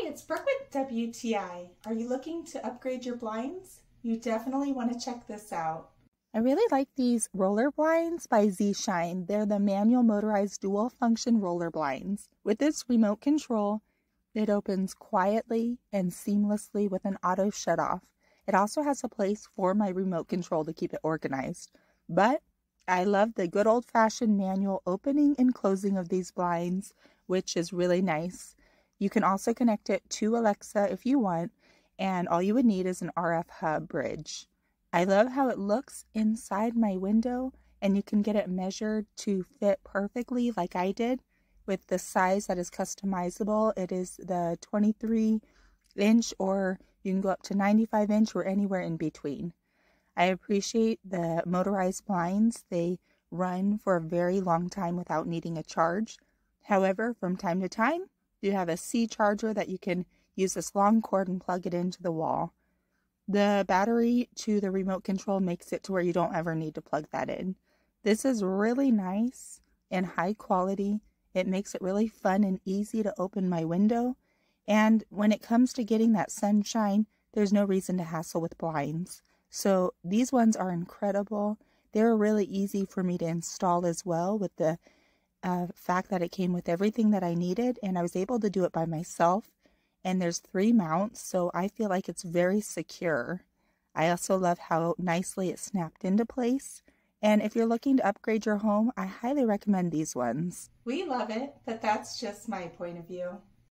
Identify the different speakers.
Speaker 1: Hi, it's Brooke with WTI. Are you looking to upgrade your blinds? You definitely want to check this out. I really like these roller blinds by Zshine. They're the manual motorized dual function roller blinds. With this remote control, it opens quietly and seamlessly with an auto shut off. It also has a place for my remote control to keep it organized. But I love the good old-fashioned manual opening and closing of these blinds, which is really nice. You can also connect it to Alexa if you want, and all you would need is an RF hub bridge. I love how it looks inside my window, and you can get it measured to fit perfectly like I did with the size that is customizable. It is the 23-inch, or you can go up to 95-inch or anywhere in between. I appreciate the motorized blinds. They run for a very long time without needing a charge. However, from time to time, you have a C charger that you can use this long cord and plug it into the wall. The battery to the remote control makes it to where you don't ever need to plug that in. This is really nice and high quality. It makes it really fun and easy to open my window. And when it comes to getting that sunshine, there's no reason to hassle with blinds. So these ones are incredible. They're really easy for me to install as well, with the fact that it came with everything that I needed, and I was able to do it by myself. And there's 3 mounts, so I feel like it's very secure. I also love how nicely it snapped into place. And if you're looking to upgrade your home, I highly recommend these ones. We love it, but that's just my point of view.